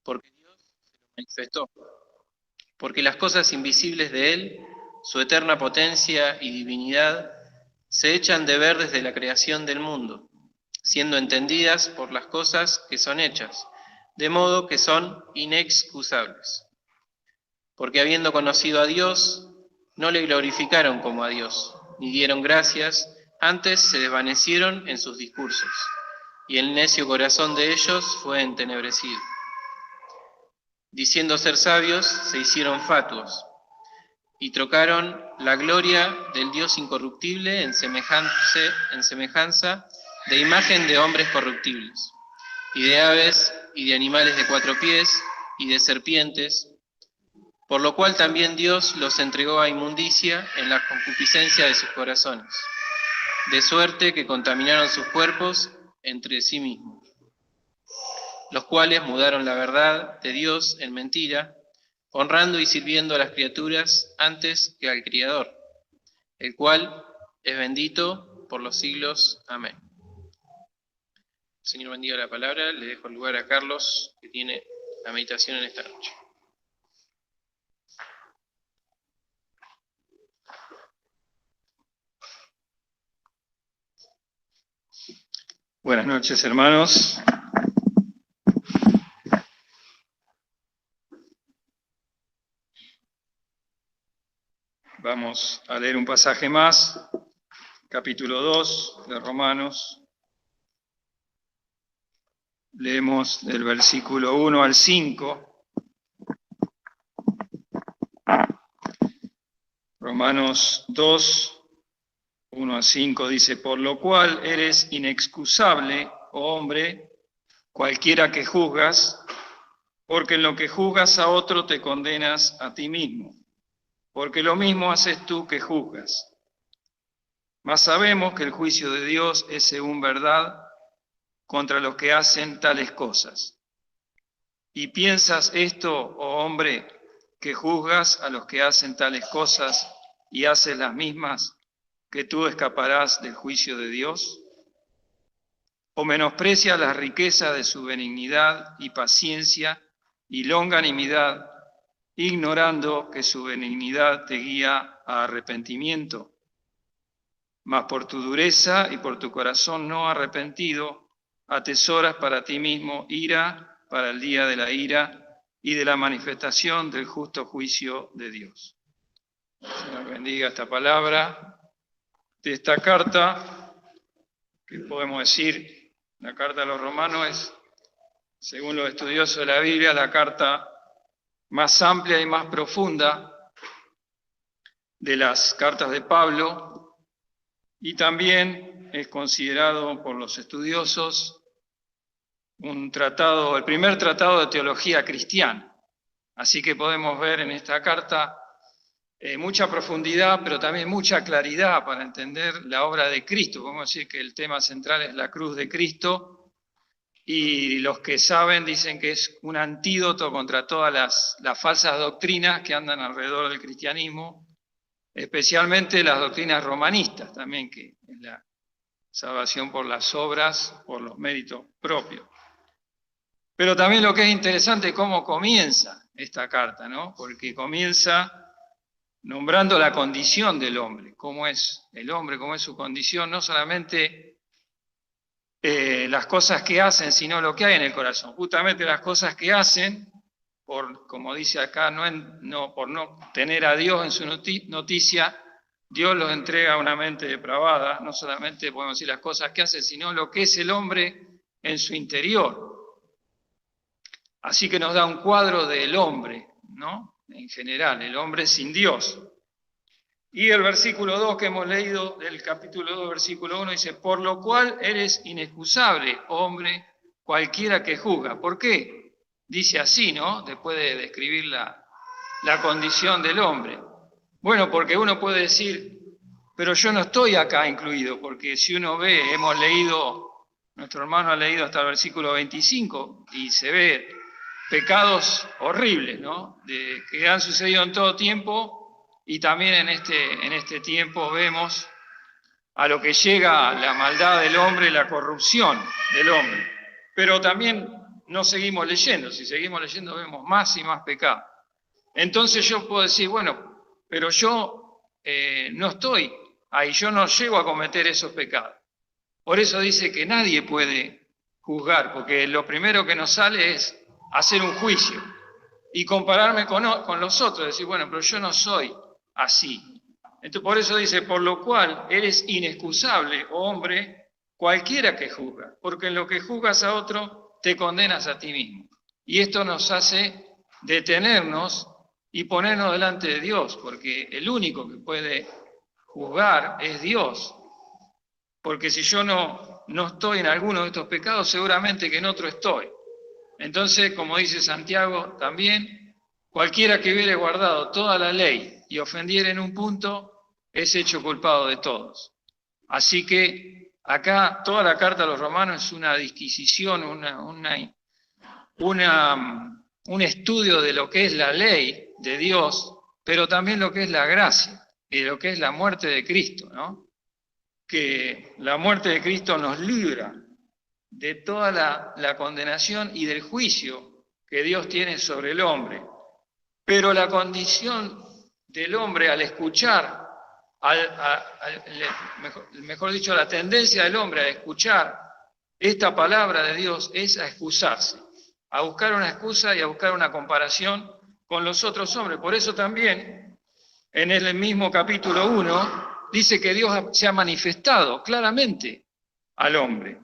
porque Dios se lo manifestó. Porque las cosas invisibles de Él, su eterna potencia y divinidad, se echan de ver desde la creación del mundo, siendo entendidas por las cosas que son hechas, de modo que son inexcusables. Porque habiendo conocido a Dios, no le glorificaron como a Dios, ni dieron gracias, antes se desvanecieron en sus discursos, y el necio corazón de ellos fue entenebrecido. Diciendo ser sabios, se hicieron fatuos, y trocaron la gloria del Dios incorruptible en semejanza de imagen de hombres corruptibles, y de aves, y de animales de 4 pies, y de serpientes, por lo cual también Dios los entregó a inmundicia en la concupiscencia de sus corazones, de suerte que contaminaron sus cuerpos entre sí mismos, los cuales mudaron la verdad de Dios en mentira, honrando y sirviendo a las criaturas antes que al Criador, el cual es bendito por los siglos. Amén. El Señor bendiga la palabra. Le dejo el lugar a Carlos, que tiene la meditación en esta noche. Buenas noches, hermanos. Vamos a leer un pasaje más, capítulo 2 de Romanos. Leemos del versículo 1 al 5. Romanos 2, 1 al 5 dice: por lo cual eres inexcusable, oh hombre, cualquiera que juzgas, porque en lo que juzgas a otro te condenas a ti mismo, porque lo mismo haces tú que juzgas. Mas sabemos que el juicio de Dios es según verdad contra los que hacen tales cosas. ¿Y piensas esto, oh hombre, que juzgas a los que hacen tales cosas y haces las mismas, que tú escaparás del juicio de Dios? ¿O menosprecias la riqueza de su benignidad y paciencia y longanimidad, ignorando que su benignidad te guía a arrepentimiento? Mas por tu dureza y por tu corazón no arrepentido, atesoras para ti mismo ira para el día de la ira y de la manifestación del justo juicio de Dios. Señor, bendiga esta palabra de esta carta, que podemos decir, la carta a los romanos es, según los estudiosos de la Biblia, la carta más amplia y más profunda de las cartas de Pablo, y también es considerado por los estudiosos un tratado, el primer tratado de teología cristiana. Así que podemos ver en esta carta mucha profundidad, pero también mucha claridad para entender la obra de Cristo. Podemos decir que el tema central es la cruz de Cristo, y los que saben dicen que es un antídoto contra todas las falsas doctrinas que andan alrededor del cristianismo, especialmente las doctrinas romanistas también, que es la salvación por las obras, por los méritos propios. Pero también lo que es interesante es cómo comienza esta carta, ¿no? Porque comienza nombrando la condición del hombre, cómo es el hombre, cómo es su condición, no solamente las cosas que hacen, sino lo que hay en el corazón. Justamente las cosas que hacen, como dice acá, por no tener a Dios en su noticia, Dios los entrega a una mente depravada. No solamente podemos decir las cosas que hacen, sino lo que es el hombre en su interior. Así que nos da un cuadro del hombre, ¿no? En general, el hombre sin Dios. Y el versículo 2 que hemos leído del capítulo 2, versículo 1, dice: por lo cual eres inexcusable, hombre, cualquiera que juzga. ¿Por qué? Dice así, ¿no? Después de describir la condición del hombre. Bueno, porque uno puede decir, pero yo no estoy acá incluido, porque si uno ve, nuestro hermano ha leído hasta el versículo 25, y se ve pecados horribles, ¿no? Que han sucedido en todo tiempo. Y también en este tiempo vemos a lo que llega la maldad del hombre, la corrupción del hombre. Pero también no seguimos leyendo. Si seguimos leyendo vemos más y más pecado. Entonces yo puedo decir, bueno, pero yo no estoy ahí, yo no llego a cometer esos pecados. Por eso dice que nadie puede juzgar, porque lo primero que nos sale es hacer un juicio y compararme con los otros, decir, bueno, pero yo no soy así. Entonces, por eso dice, por lo cual eres inexcusable, oh hombre, cualquiera que juzga, porque en lo que juzgas a otro, te condenas a ti mismo. Y esto nos hace detenernos y ponernos delante de Dios, porque el único que puede juzgar es Dios. Porque si yo no estoy en alguno de estos pecados, seguramente que en otro estoy. Entonces, como dice Santiago también, cualquiera que hubiere guardado toda la ley y ofendiera en un punto, es hecho culpado de todos. Así que acá toda la carta a los romanos es una disquisición, un estudio de lo que es la ley de Dios, pero también lo que es la gracia y lo que es la muerte de Cristo, ¿no? Que la muerte de Cristo nos libra de toda la condenación y del juicio que Dios tiene sobre el hombre. Pero la condición del hombre al escuchar, mejor dicho, la tendencia del hombre a escuchar esta palabra de Dios es a excusarse, a buscar una excusa y a buscar una comparación con los otros hombres. Por eso también, en el mismo capítulo 1, dice que Dios se ha manifestado claramente al hombre.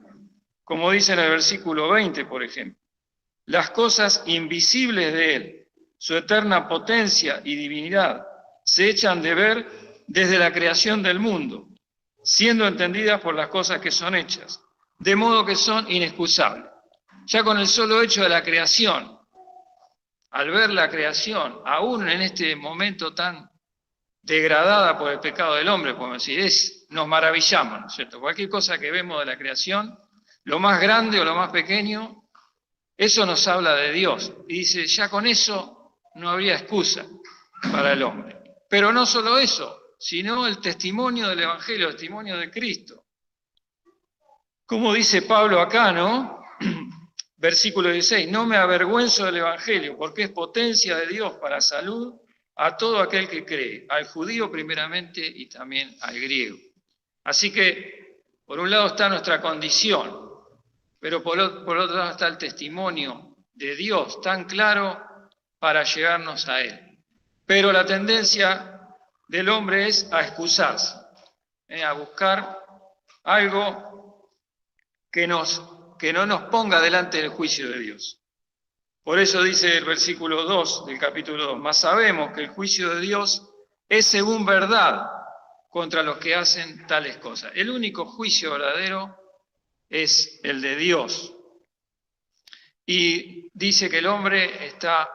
Como dice en el versículo 20, por ejemplo, las cosas invisibles de Él, su eterna potencia y divinidad, se echan de ver desde la creación del mundo, siendo entendidas por las cosas que son hechas, de modo que son inexcusables. Ya con el solo hecho de la creación, al ver la creación, aún en este momento tan degradada por el pecado del hombre, podemos decir, nos maravillamos, ¿no es cierto? Cualquier cosa que vemos de la creación, lo más grande o lo más pequeño, eso nos habla de Dios. Y dice, ya con eso no habría excusa para el hombre. Pero no solo eso, sino el testimonio del Evangelio, el testimonio de Cristo. Como dice Pablo acá, ¿no? Versículo 16, no me avergüenzo del Evangelio, porque es potencia de Dios para salud a todo aquel que cree, al judío primeramente y también al griego. Así que, por un lado está nuestra condición, pero por otro lado está el testimonio de Dios tan claro para llegarnos a Él. Pero la tendencia del hombre es a excusarse, a buscar algo que no nos ponga delante del juicio de Dios. Por eso dice el versículo 2 del capítulo 2, mas sabemos que el juicio de Dios es según verdad contra los que hacen tales cosas. El único juicio verdadero es el de Dios. Y dice que el hombre está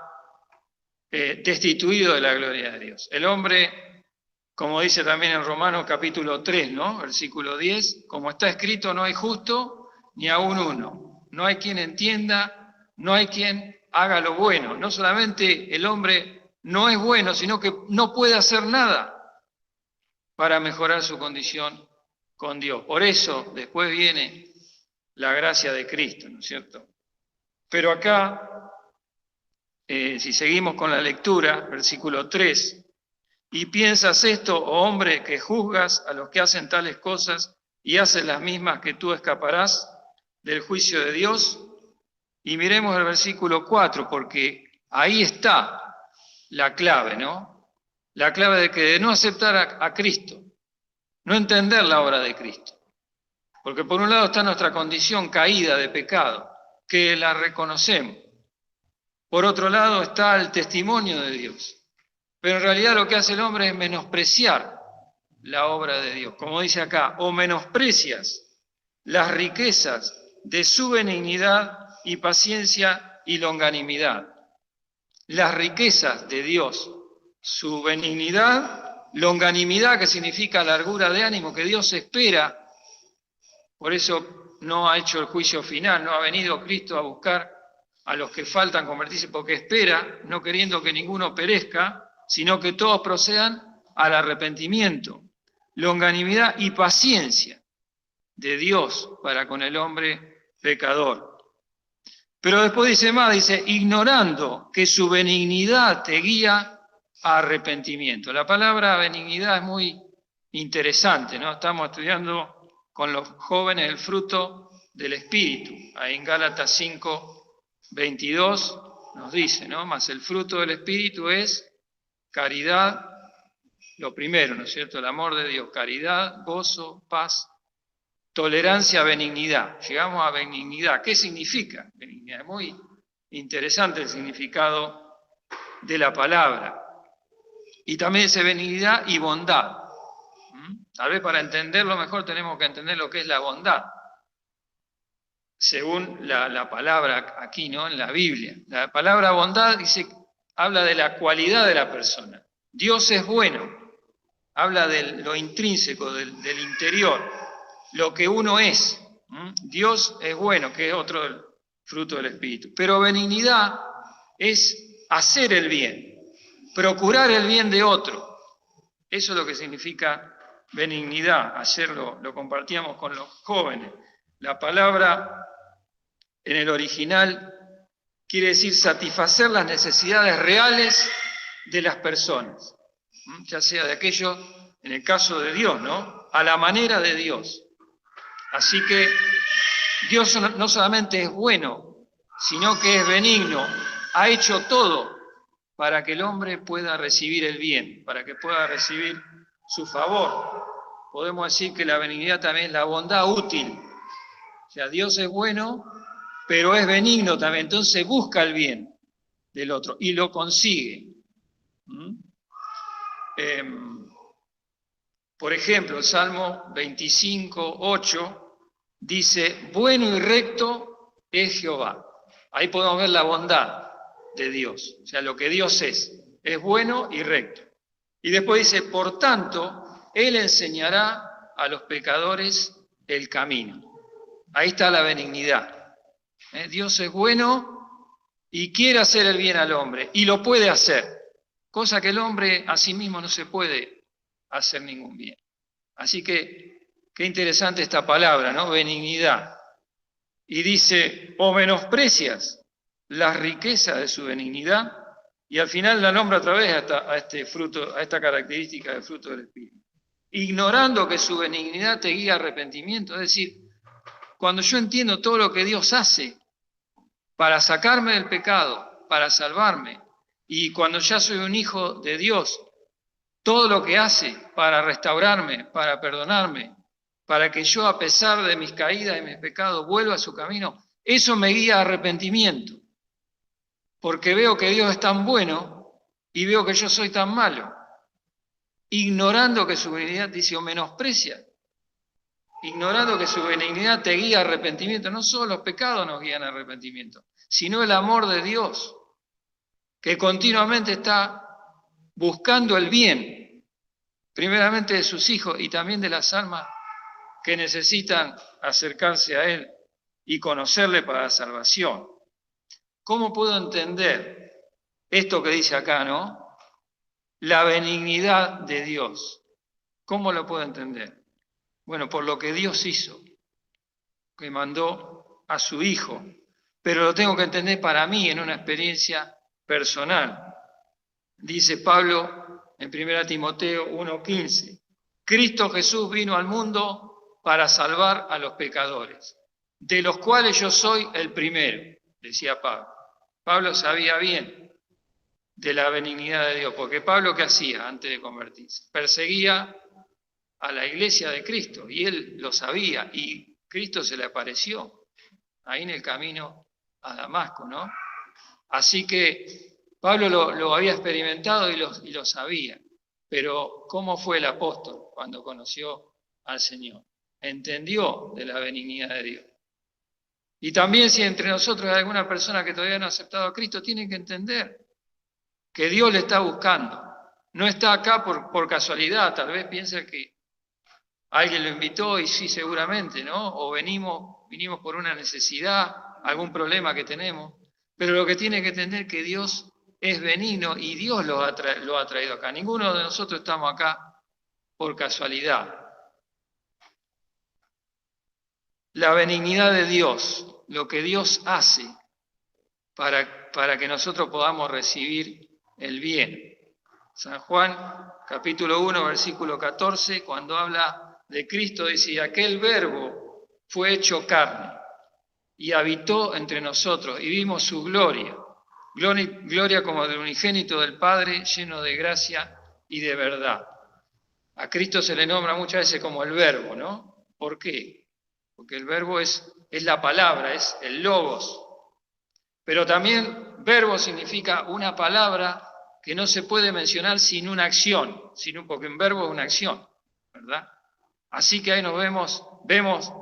destituido de la gloria de Dios. El hombre, como dice también en Romanos capítulo 3, ¿no? Versículo 10, como está escrito, no hay justo ni aún uno. No hay quien entienda, no hay quien haga lo bueno. No solamente el hombre no es bueno, sino que no puede hacer nada para mejorar su condición con Dios. Por eso después viene la gracia de Cristo, ¿no es cierto? Pero acá, si seguimos con la lectura, versículo 3, y piensas esto, oh hombre, que juzgas a los que hacen tales cosas y haces las mismas, que tú escaparás del juicio de Dios. Y miremos el versículo 4, porque ahí está la clave, ¿no? La clave de no aceptar a Cristo, no entender la obra de Cristo. Porque por un lado está nuestra condición caída de pecado, que la reconocemos. Por otro lado está el testimonio de Dios. Pero en realidad lo que hace el hombre es menospreciar la obra de Dios. Como dice acá, o menosprecias las riquezas de su benignidad y paciencia y longanimidad. Las riquezas de Dios, su benignidad, longanimidad, que significa largura de ánimo, que Dios espera. Por eso no ha hecho el juicio final, no ha venido Cristo a buscar a los que faltan convertirse, porque espera, no queriendo que ninguno perezca, sino que todos procedan al arrepentimiento. Longanimidad y paciencia de Dios para con el hombre pecador. Pero después dice más, dice, ignorando que su benignidad te guía a arrepentimiento. La palabra benignidad es muy interesante, ¿no? Estamos estudiando con los jóvenes el fruto del Espíritu. Ahí en Gálatas 5, 22 nos dice, ¿no? Mas el fruto del Espíritu es caridad, lo primero, ¿no es cierto? El amor de Dios, caridad, gozo, paz, tolerancia, benignidad. Llegamos a benignidad. ¿Qué significa benignidad? Es muy interesante el significado de la palabra. Y también dice benignidad y bondad. Tal vez para entenderlo mejor tenemos que entender lo que es la bondad. Según la palabra aquí, ¿no? En la Biblia. La palabra bondad dice, habla de la cualidad de la persona. Dios es bueno. Habla de lo intrínseco, del interior, lo que uno es. Dios es bueno, que es otro fruto del Espíritu. Pero benignidad es hacer el bien, procurar el bien de otro. Eso es lo que significa benignidad. Ayer lo compartíamos con los jóvenes. La palabra en el original quiere decir satisfacer las necesidades reales de las personas, ya sea de aquello, en el caso de Dios, ¿no? A la manera de Dios. Así que Dios no solamente es bueno, sino que es benigno, ha hecho todo para que el hombre pueda recibir el bien, para que pueda recibir su favor. Podemos decir que la benignidad también es la bondad útil. O sea, Dios es bueno, pero es benigno también, entonces busca el bien del otro y lo consigue. Por ejemplo, el Salmo 25, 8 dice, bueno y recto es Jehová. Ahí podemos ver la bondad de Dios, o sea, lo que Dios es bueno y recto. Y después dice, por tanto, Él enseñará a los pecadores el camino. Ahí está la benignidad. Dios es bueno y quiere hacer el bien al hombre, y lo puede hacer, cosa que el hombre a sí mismo no se puede hacer ningún bien. Así que, qué interesante esta palabra, ¿no? Benignidad. Y dice, o menosprecias las riquezas de su benignidad, y al final la nombra otra vez a este fruto, a esta característica del fruto del Espíritu. Ignorando que su benignidad te guía a arrepentimiento, es decir, cuando yo entiendo todo lo que Dios hace para sacarme del pecado, para salvarme, y cuando ya soy un hijo de Dios, todo lo que hace para restaurarme, para perdonarme, para que yo, a pesar de mis caídas y mis pecados, vuelva a su camino, eso me guía a arrepentimiento. Porque veo que Dios es tan bueno y veo que yo soy tan malo. Ignorando que su benignidad dice, o menosprecia. Ignorando que su benignidad te guía a arrepentimiento. No solo los pecados nos guían a arrepentimiento, sino el amor de Dios, que continuamente está buscando el bien, primeramente de sus hijos y también de las almas que necesitan acercarse a Él y conocerle para la salvación. ¿Cómo puedo entender esto que dice acá, no? La benignidad de Dios. ¿Cómo lo puedo entender? Bueno, por lo que Dios hizo, que mandó a su Hijo, pero lo tengo que entender para mí en una experiencia personal. Dice Pablo en 1 Timoteo 1:15, Cristo Jesús vino al mundo para salvar a los pecadores, de los cuales yo soy el primero, decía Pablo. Pablo sabía bien de la benignidad de Dios, porque Pablo, ¿qué hacía antes de convertirse? Perseguía a la iglesia de Cristo, y él lo sabía, y Cristo se le apareció ahí en el camino a Damasco, ¿no? Así que Pablo lo había experimentado y lo sabía, pero ¿cómo fue el apóstol cuando conoció al Señor? Entendió de la benignidad de Dios. Y también si entre nosotros hay alguna persona que todavía no ha aceptado a Cristo, tiene que entender que Dios le está buscando. No está acá por casualidad, tal vez piensa que alguien lo invitó y sí, seguramente, ¿no? O vinimos por una necesidad, algún problema que tenemos. Pero lo que tiene que entender es que Dios es benigno y Dios lo ha traído acá. Ninguno de nosotros estamos acá por casualidad. La benignidad de Dios, lo que Dios hace para que nosotros podamos recibir el bien. San Juan, capítulo 1, versículo 14, cuando habla de Cristo, dice: y aquel verbo fue hecho carne y habitó entre nosotros y vimos su gloria. Gloria como del unigénito del Padre, lleno de gracia y de verdad. A Cristo se le nombra muchas veces como el verbo, ¿no? ¿Por qué? Porque el verbo es la palabra, es el logos. Pero también verbo significa una palabra que no se puede mencionar sin una acción, porque un verbo es una acción, ¿verdad? Así que ahí vemos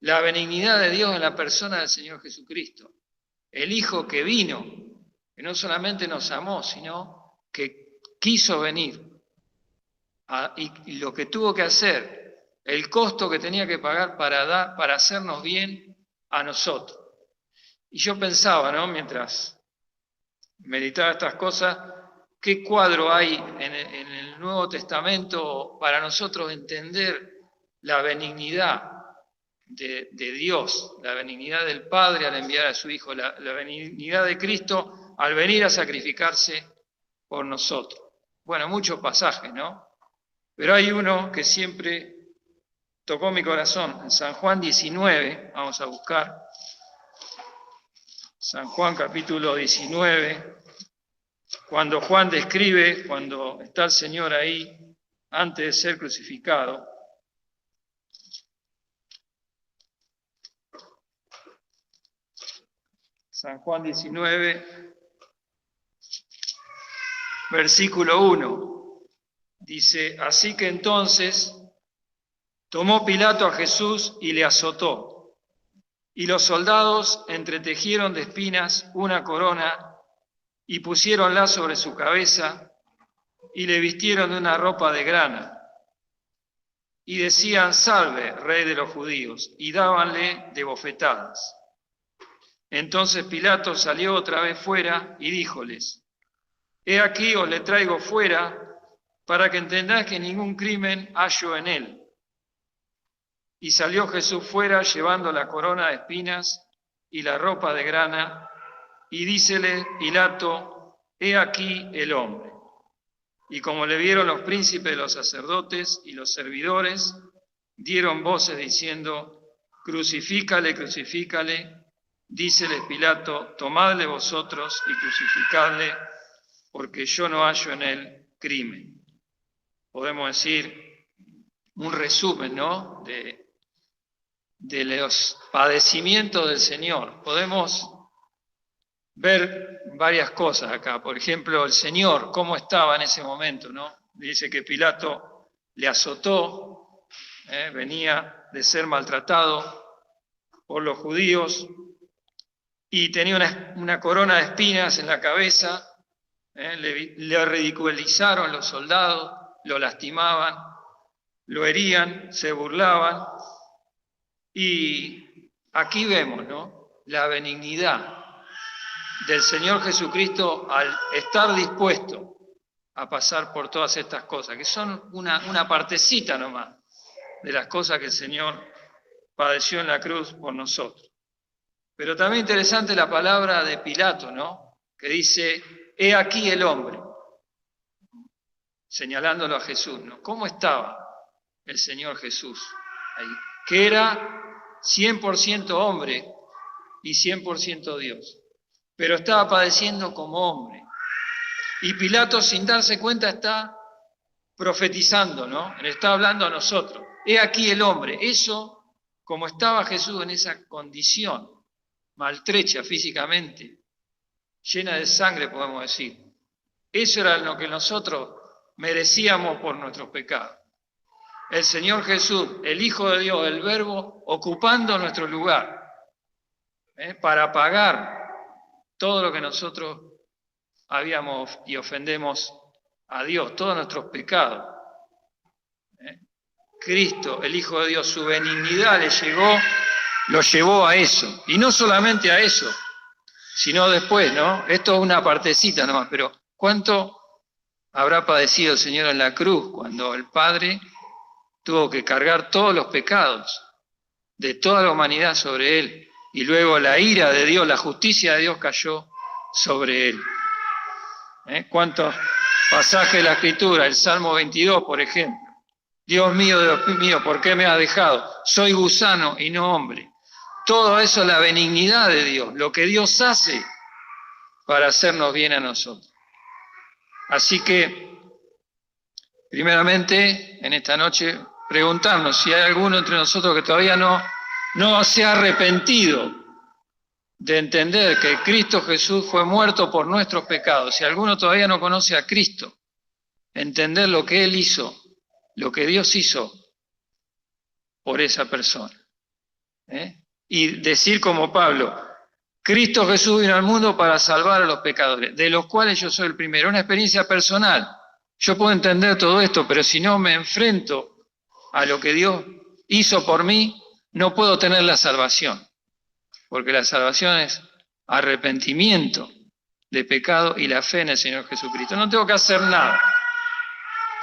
la benignidad de Dios en la persona del Señor Jesucristo, el Hijo que vino, que no solamente nos amó, sino que quiso venir, y lo que tuvo que hacer, el costo que tenía que pagar para hacernos bien a nosotros. Y yo pensaba, ¿no?, mientras meditaba estas cosas, ¿qué cuadro hay en el Nuevo Testamento para nosotros entender la benignidad de Dios, la benignidad del Padre al enviar a su Hijo, la benignidad de Cristo al venir a sacrificarse por nosotros? Bueno, muchos pasajes, ¿no? Pero hay uno que siempre tocó mi corazón, en San Juan 19, vamos a buscar. San Juan capítulo 19, cuando Juan describe, cuando está el Señor ahí, antes de ser crucificado. San Juan 19, versículo 1, dice: así que entonces tomó Pilato a Jesús y le azotó, y los soldados entretejieron de espinas una corona y pusiéronla sobre su cabeza y le vistieron de una ropa de grana. Y decían: salve, Rey de los judíos, y dábanle de bofetadas. Entonces Pilato salió otra vez fuera y díjoles: he aquí os le traigo fuera para que entendáis que ningún crimen hallo en él. Y salió Jesús fuera llevando la corona de espinas y la ropa de grana, y dícele Pilato: he aquí el hombre. Y como le vieron los príncipes de los sacerdotes y los servidores, dieron voces diciendo: crucifícale, crucifícale. Díceles Pilato: tomadle vosotros y crucificadle, porque yo no hallo en él crimen. Podemos decir un resumen, ¿no?, de los padecimientos del Señor. Podemos ver varias cosas acá. Por ejemplo, el Señor, cómo estaba en ese momento, ¿no? Dice que Pilato le azotó, venía de ser maltratado por los judíos, y tenía una corona de espinas en la cabeza. Le ridiculizaron los soldados, lo lastimaban, lo herían, se burlaban. Y aquí vemos, ¿no?, la benignidad del Señor Jesucristo al estar dispuesto a pasar por todas estas cosas, que son una partecita nomás de las cosas que el Señor padeció en la cruz por nosotros. Pero también interesante la palabra de Pilato, ¿no?, que dice: he aquí el hombre, señalándolo a Jesús, ¿no? ¿Cómo estaba el Señor Jesús ahí? Que era 100% hombre y 100% Dios, pero estaba padeciendo como hombre. Y Pilato, sin darse cuenta, está profetizando, ¿no? Le está hablando a nosotros. He aquí el hombre. Eso, como estaba Jesús en esa condición, maltrecha físicamente, llena de sangre, podemos decir. Eso era lo que nosotros merecíamos por nuestros pecados. El Señor Jesús, el Hijo de Dios, el Verbo, ocupando nuestro lugar, para pagar todo lo que nosotros habíamos y ofendemos a Dios, todos nuestros pecados. Cristo, el Hijo de Dios, su benignidad lo llevó a eso. Y no solamente a eso, sino después, ¿no? Esto es una partecita nomás, pero ¿cuánto habrá padecido el Señor en la cruz cuando el Padre tuvo que cargar todos los pecados de toda la humanidad sobre él? Y luego la ira de Dios, la justicia de Dios cayó sobre él. ¿Cuántos pasajes de la Escritura? El Salmo 22, por ejemplo. Dios mío, ¿por qué me has dejado? Soy gusano y no hombre. Todo eso es la benignidad de Dios, lo que Dios hace para hacernos bien a nosotros. Así que, primeramente, en esta noche, preguntarnos si hay alguno entre nosotros que todavía no se ha arrepentido de entender que Cristo Jesús fue muerto por nuestros pecados. Si alguno todavía no conoce a Cristo, entender lo que Él hizo, lo que Dios hizo por esa persona. Y decir como Pablo, Cristo Jesús vino al mundo para salvar a los pecadores, de los cuales yo soy el primero. Una experiencia personal. Yo puedo entender todo esto, pero si no me enfrento a lo que Dios hizo por mí, no puedo tener la salvación. Porque la salvación es arrepentimiento de pecado y la fe en el Señor Jesucristo. No tengo que hacer nada.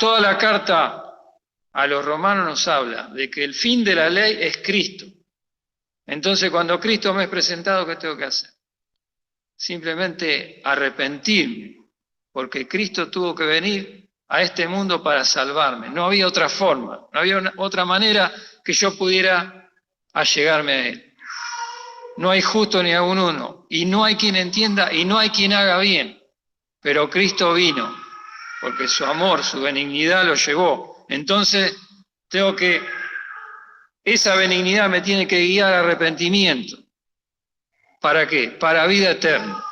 Toda la carta a los romanos nos habla de que el fin de la ley es Cristo. Entonces, cuando Cristo me es presentado, ¿qué tengo que hacer? Simplemente arrepentirme, porque Cristo tuvo que venir a este mundo para salvarme. No había otra forma, no había otra manera que yo pudiera allegarme a Él. No hay justo ni aún uno, y no hay quien entienda y no hay quien haga bien. Pero Cristo vino, porque su amor, su benignidad lo llevó. Entonces, esa benignidad me tiene que guiar al arrepentimiento. ¿Para qué? Para vida eterna.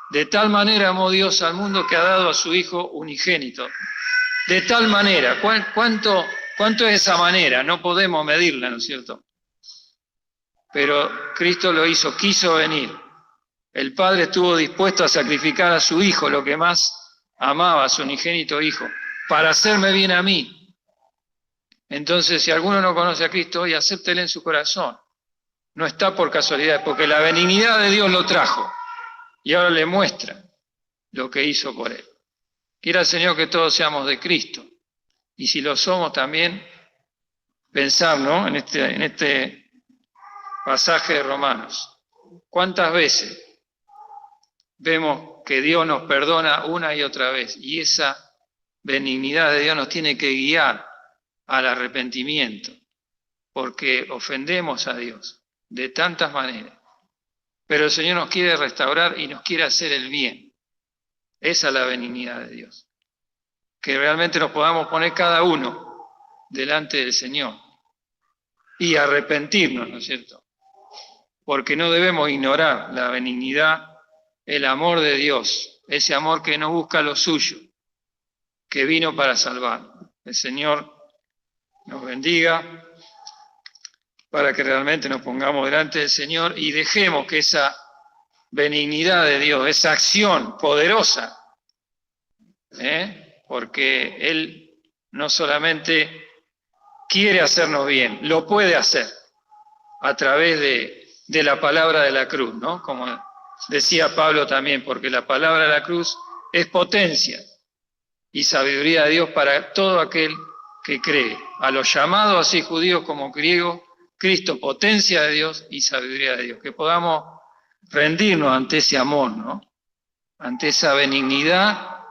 De tal manera amó Dios al mundo que ha dado a su Hijo unigénito. De tal manera. ¿Cuánto es esa manera? No podemos medirla, ¿no es cierto? Pero Cristo lo hizo, quiso venir. El Padre estuvo dispuesto a sacrificar a su Hijo, lo que más amaba, a su unigénito Hijo, para hacerme bien a mí. Entonces, si alguno no conoce a Cristo hoy, acéptele en su corazón. No está por casualidad, porque la benignidad de Dios lo trajo y ahora le muestra lo que hizo por él. Quiera el Señor que todos seamos de Cristo. Y si lo somos también, pensar, ¿no?, en este pasaje de Romanos. ¿Cuántas veces vemos que Dios nos perdona una y otra vez? Y esa benignidad de Dios nos tiene que guiar al arrepentimiento, porque ofendemos a Dios de tantas maneras. Pero el Señor nos quiere restaurar y nos quiere hacer el bien. Esa es la benignidad de Dios. Que realmente nos podamos poner cada uno delante del Señor y arrepentirnos, ¿no es cierto? Porque no debemos ignorar la benignidad, el amor de Dios, ese amor que no busca lo suyo, que vino para salvar. El Señor nos bendiga para que realmente nos pongamos delante del Señor y dejemos que esa benignidad de Dios, esa acción poderosa, porque Él no solamente quiere hacernos bien, lo puede hacer a través de la palabra de la cruz, ¿no? Como decía Pablo también, porque la palabra de la cruz es potencia y sabiduría de Dios para todo aquel que cree. A los llamados, así judíos como griegos, Cristo, potencia de Dios y sabiduría de Dios. Que podamos rendirnos ante ese amor, ¿no? Ante esa benignidad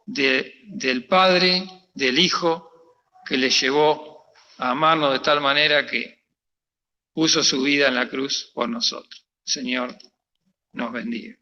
del Padre, del Hijo, que le llevó a amarnos de tal manera que puso su vida en la cruz por nosotros. Señor, nos bendiga.